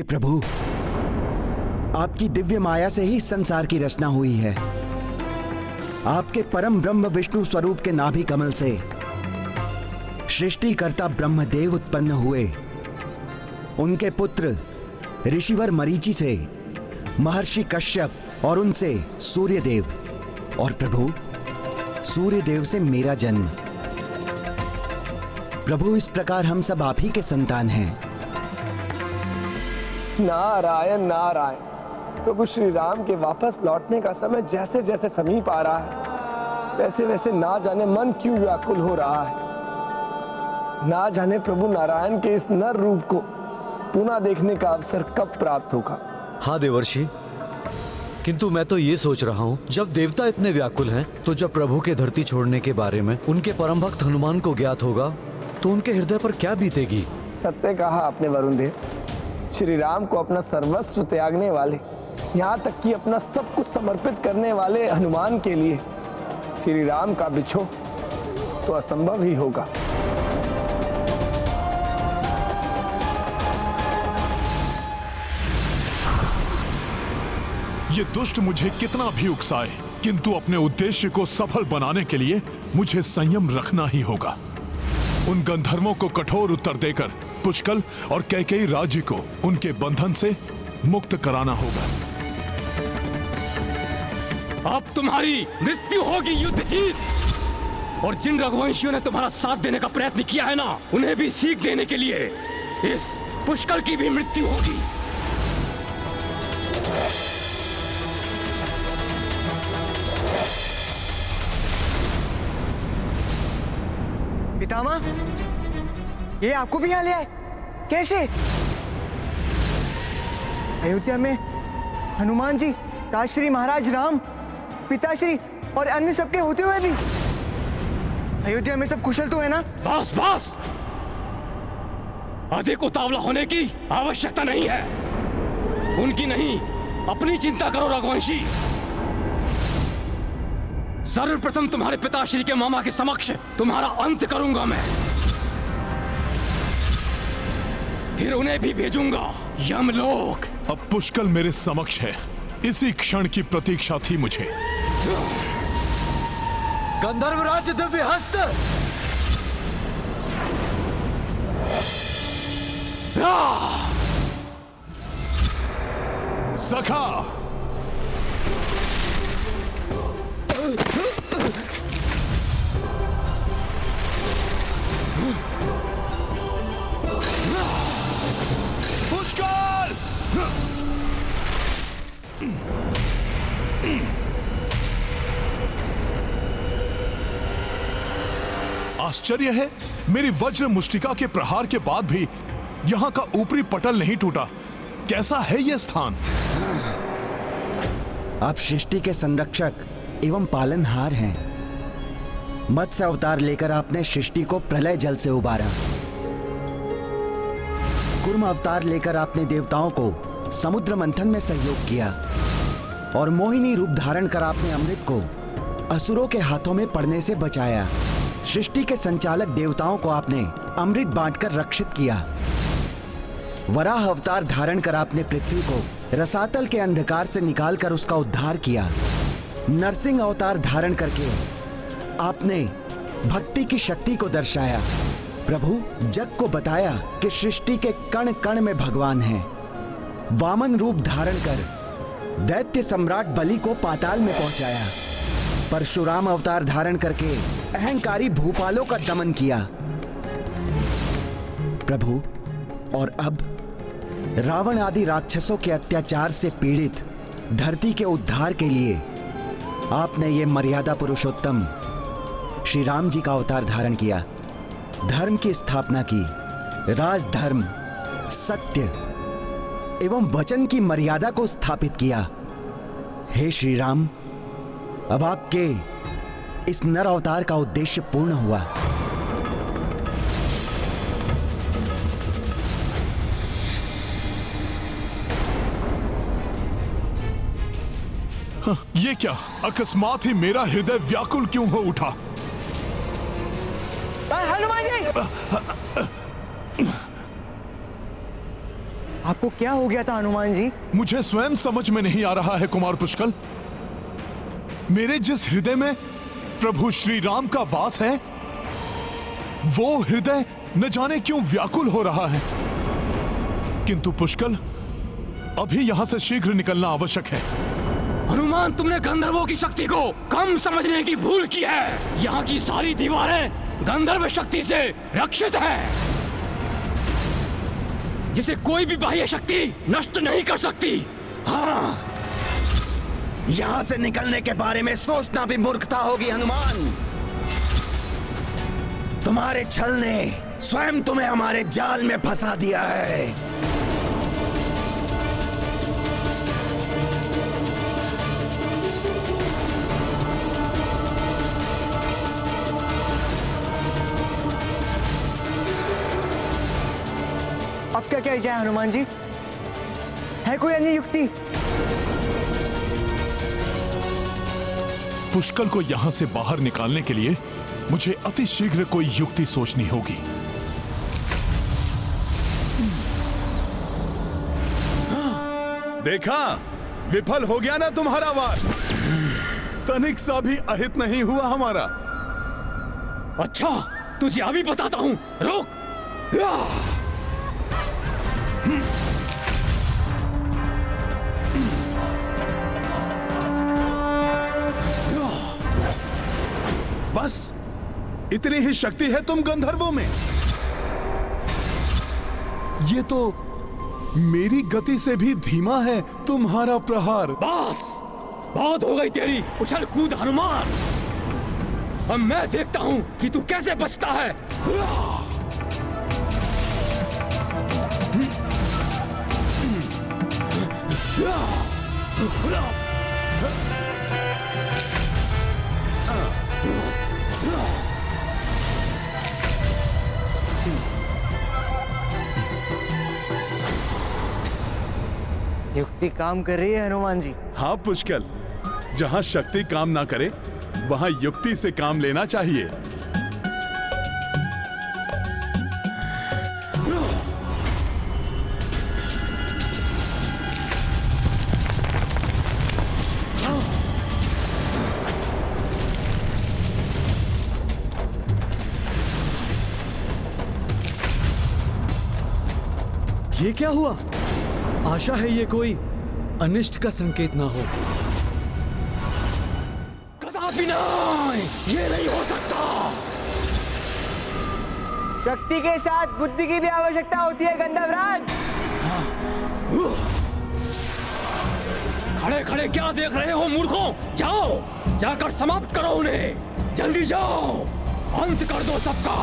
प्रभु, आपकी दिव्य माया से ही संसार की रचना हुई है। आपके परम ब्रह्म विष्णु स्वरूप के नाभि कमल से सृष्टिकर्ता ब्रह्मदेव उत्पन्न हुए। उनके पुत्र ऋषिवर मरीचि से महर्षि कश्यप और उनसे सूर्यदेव, और प्रभु सूर्यदेव से मेरा जन्म। प्रभु, इस प्रकार हम सब आप ही के संतान हैं। नारायण नारायण। प्रभु श्री राम के वापस लौटने का समय जैसे जैसे समीप आ रहा है, वैसे वैसे ना जाने मन क्यों व्याकुल हो रहा है। ना जाने प्रभु नारायण के इस नर रूप को पुनः देखने का अवसर कब प्राप्त होगा। हाँ देवर्षि, किंतु मैं तो ये सोच रहा हूँ, जब देवता इतने व्याकुल हैं, तो जब प्रभु के धरती छोड़ने के बारे में उनके परम भक्त हनुमान को ज्ञात होगा, तो उनके हृदय पर क्या बीतेगी। सत्य कहा आपने वरुण देव। श्री राम को अपना सर्वस्व त्यागने वाले, यहाँ तक कि अपना सब कुछ समर्पित करने वाले हनुमान के लिए श्री राम का बिछोह तो असंभव ही होगा। ये दुष्ट मुझे कितना भी उकसाए, किंतु अपने उद्देश्य को सफल बनाने के लिए मुझे संयम रखना ही होगा। उन गंधर्वों को कठोर उत्तर देकर पुष्कल और कैकेयी राज्य को उनके बंधन से मुक्त कराना होगा। अब तुम्हारी मृत्यु होगी युद्ध जीत। और जिन रघुवंशियों ने तुम्हारा साथ देने का प्रयत्न किया है ना, उन्हें भी सीख देने के लिए इस पुष्कल की भी मृत्यु होगी। पितामह, ये आपको भी यहाँ ले आए? कैसे? अयोध्या में हनुमान जी, ताश्री महाराज राम, पिताश्री और अन्य सबके होते हुए भी अयोध्या में सब कुशल तो है ना? बस बस, अधिक उतावला होने की आवश्यकता नहीं है। उनकी नहीं, अपनी चिंता करो रघुवंशी। सर्वप्रथम तुम्हारे पिताश्री के मामा के समक्ष तुम्हारा अंत करूंगा मैं, फिर उन्हें भी भेजूंगा यमलोक। अब पुष्कल मेरे समक्ष है, इसी क्षण की प्रतीक्षा थी मुझे। गंधर्वराज दिव्य हस्त। सखा, पुष्कल! आश्चर्य है, मेरी वज्र मुष्टिका के प्रहार के बाद भी यहाँ का ऊपरी पटल नहीं टूटा। कैसा है यह स्थान? आप सृष्टि के संरक्षक एवं पालनहार हैं। मत्स्य अवतार लेकर आपने सृष्टि को प्रलय जल से उबारा। कूर्म अवतार लेकर आपने देवताओं को समुद्र मंथन में सहयोग किया, और मोहिनी रूप धारण कर आपने अमृत को असुरों के हाथों में पड़ने से बचाया। सृष्टि के संचालक देवताओं को आपने अमृत बांटकर रक्षित किया। वराह अवतार धारण कर आपने पृथ्वी को रसातल के अंधकार से निकालकर उसका उद्धार किया। नरसिंह अवतार धारण करके आपने भक्ति की शक्ति को दर्शाया। प्रभु, जग को बताया कि सृष्टि के कण कण में भगवान हैं। वामन रूप धारण कर दैत्य सम्राट बलि को पाताल में पहुंचाया। परशुराम अवतार धारण करके अहंकारी भूपालों का दमन किया। प्रभु, और अब रावण आदि राक्षसों के अत्याचार से पीड़ित धरती के उद्धार के लिए आपने ये मर्यादा पुरुषोत्तम श्री राम जी का अवतार धारण किया। धर्म की स्थापना की, राजधर्म, सत्य एवं वचन की मर्यादा को स्थापित किया। हे श्री राम, अब आपके इस नर अवतार का उद्देश्य पूर्ण हुआ। ये क्या अकस्मात ही मेरा हृदय व्याकुल क्यों हो उठा? हनुमान जी! आपको क्या हो गया था हनुमान जी? मुझे स्वयं समझ में नहीं आ रहा है कुमार पुष्कल। मेरे जिस हृदय में प्रभु श्री राम का वास है, वो हृदय न जाने क्यों व्याकुल हो रहा है। किंतु पुष्कल, अभी यहां से शीघ्र निकलना आवश्यक है। हनुमान, तुमने गंधर्वों की शक्ति को कम समझने की भूल की है। यहाँ की सारी दीवारें गंधर्व शक्ति से रक्षित हैं, जिसे कोई भी बाह्य शक्ति नष्ट नहीं कर सकती। हाँ, यहाँ से निकलने के बारे में सोचना भी मूर्खता होगी हनुमान। तुम्हारे छल ने स्वयं तुम्हें हमारे जाल में फंसा दिया है। अब क्या किया जाए हनुमान जी? है कोई अन्य युक्ति? पुष्कल को यहां से बाहर निकालने के लिए मुझे अति शीघ्र कोई युक्ति सोचनी होगी। देखा, विफल हो गया ना तुम्हारा वार। तनिक सा भी अहित नहीं हुआ हमारा। अच्छा, तुझे अभी बताता हूँ, रुक। बस इतनी ही शक्ति है तुम गंधर्वों में। ये तो मेरी गति से भी धीमा है तुम्हारा प्रहार। बस, बहुत हो गई तेरी उछल कूद हनुमान। अब मैं देखता हूँ कि तू कैसे बचता है। युक्ति काम कर रही है हनुमान जी। हाँ पुष्कल, जहां शक्ति काम ना करे वहां युक्ति से काम लेना चाहिए। ये क्या हुआ? आशा है ये कोई अनिष्ट का संकेत ना हो। कदापि नहीं, ये नहीं हो सकता। शक्ति के साथ बुद्धि की भी आवश्यकता होती है गंधर्वराज। खड़े खड़े क्या देख रहे हो मूर्खों? जाओ, जाकर समाप्त करो उन्हें। जल्दी जाओ, अंत कर दो सबका।